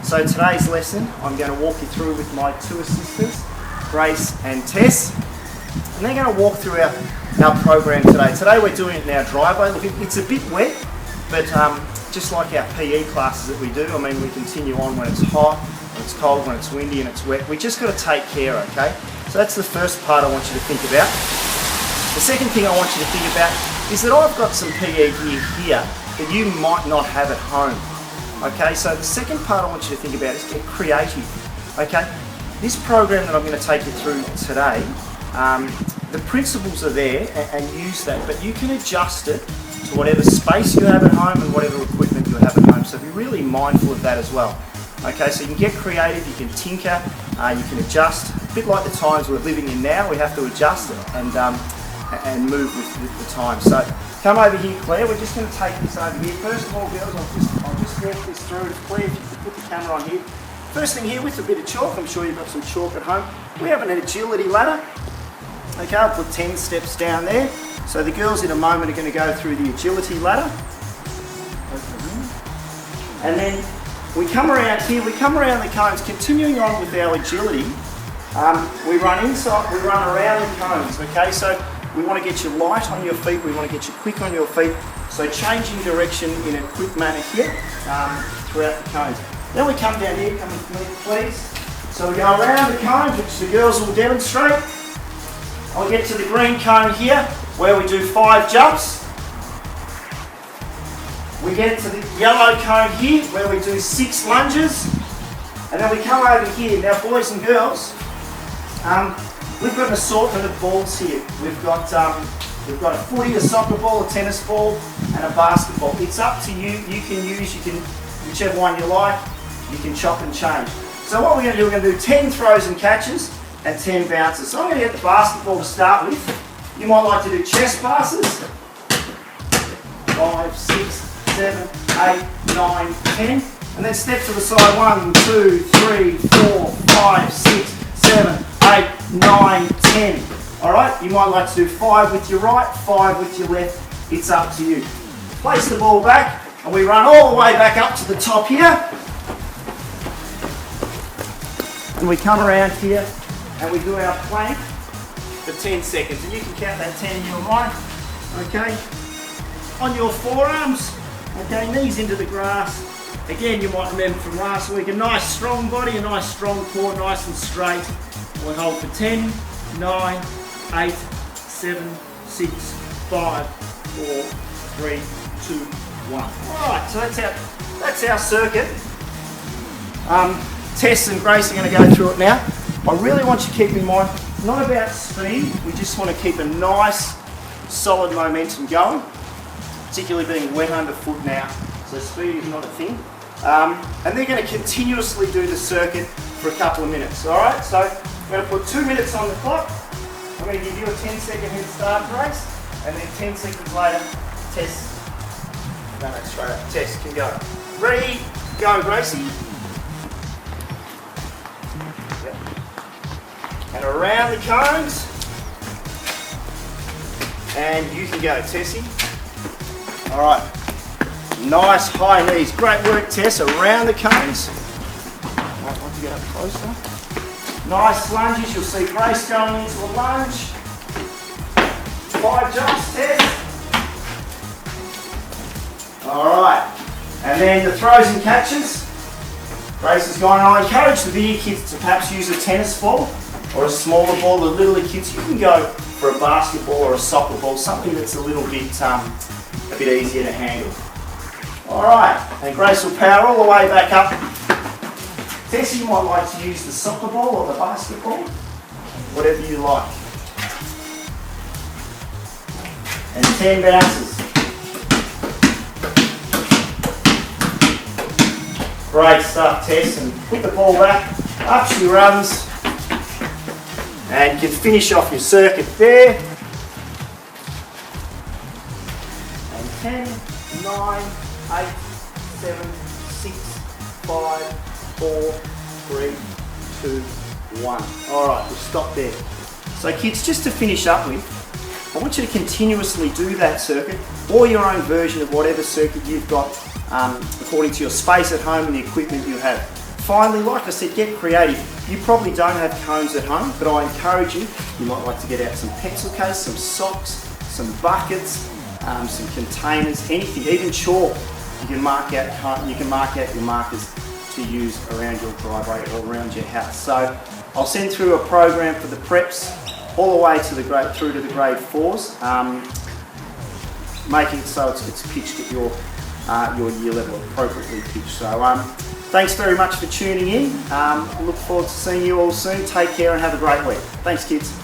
So today's lesson I'm going to walk you through with my two assistants, Grace and Tess. And they're going to walk through our program today. Today we're doing it in our driveway. Look, it's a bit wet, but just like our PE classes that we do, I mean, we continue on when it's hot, when it's cold, when it's windy and it's wet. We just got to take care, okay? So that's the first part I want you to think about. The second thing I want you to think about is that I've got some PE gear here that you might not have at home. Okay, so the second part I want you to think about is get creative. Okay, this program that I'm going to take you through today, the principles are there and use that, but you can adjust it to whatever space you have at home and whatever equipment you have at home. So be really mindful of that as well. Okay, so you can get creative, you can tinker, you can adjust. A bit like the times we're living in now, we have to adjust and move with the time. So come over here, Claire. We're just going to take this over here. First of all, girls, I'll just walk this through. Claire, if you could put the camera on here. First thing here, with a bit of chalk. I'm sure you've got some chalk at home. We have an agility ladder. Okay, I'll put 10 steps down there. So the girls in a moment are going to go through the agility ladder. And then we come around here, we come around the cones, continuing on with our agility. We run inside, we run around the cones, okay? So we want to get you light on your feet, we want to get you quick on your feet. So changing direction in a quick manner here throughout the cones. Then we come down here, come with me please. So we go around the cones, which the girls will demonstrate. I'll get to the green cone here, where we do 5 jumps. We get to the yellow cone here, where we do 6 lunges. And then we come over here. Now boys and girls, we've got an assortment of balls here. We've got a footy, a soccer ball, a tennis ball, and a basketball. It's up to you. You can whichever one you like, you can chop and change. So what we're going to do, we're going to do 10 throws and catches and 10 bounces. So I'm going to get the basketball to start with. You might like to do chest passes. 5, 6, 7, 8, 9, 10. And then step to the side. 1, 2, 3, 4, 5, 6, 7, 8, 9, 10. Alright, you might like to do 5 with your right, 5 with your left. It's up to you. Place the ball back and we run all the way back up to the top here. And we come around here and we do our plank for 10 seconds. And you can count that 10 in your mind. Okay, on your forearms. Okay, knees into the grass. Again, you might remember from last week, a nice strong body, a nice strong core, nice and straight. We'll hold for 10, 9, 8, 7, 6, 5, 4, 3, 2, 1. Alright, so that's our circuit. Tess and Grace are going to go through it now. I really want you to keep in mind, not about speed, we just want to keep a nice, solid momentum going, particularly being wet underfoot now, so speed is not a thing. And they're going to continuously do the circuit for a couple of minutes, alright? So I'm going to put 2 minutes on the clock. I'm going to give you a 10-second head start, Grace, and then 10 seconds later, Tess, no, straight up, Tess can go. Ready, go, Gracie. Yep. And around the cones, and you can go, Tessie. Alright, nice high knees, great work Tess, around the cones. Right, once you get up closer. Nice lunges, you'll see Grace going into a lunge. 5 jumps, Tess. Alright, and then the throws and catches. Grace has gone, and I encourage the bigger kids to perhaps use a tennis ball or a smaller ball. The littler kids, you can go for a basketball or a soccer ball, something that's a little bit easier to handle. Alright, and Grace will power all the way back up. Tessie might like to use the soccer ball or the basketball, whatever you like. And 10 bounces. Great stuff, Tess, and put the ball back, up she runs, and you can finish off your circuit there. And 10, 9, 8, 7, 6, 5, 4, 3, 2, 1. Alright, we'll stop there. So kids, just to finish up with, I want you to continuously do that circuit, or your own version of whatever circuit you've got according to your space at home and the equipment you have. finally, like I said, get creative. You probably don't have cones at home, but I encourage you, you might like to get out some pencil case, some socks, some buckets, some containers, anything, even chalk. You can mark out your markers to use around your driveway or around your house. So I'll send through a program for the preps all the way to the through to the grade 4s, making it so it's pitched at your year level, appropriately pitched. So thanks very much for tuning in. I look forward to seeing you all soon. Take care and have a great week. Thanks, kids.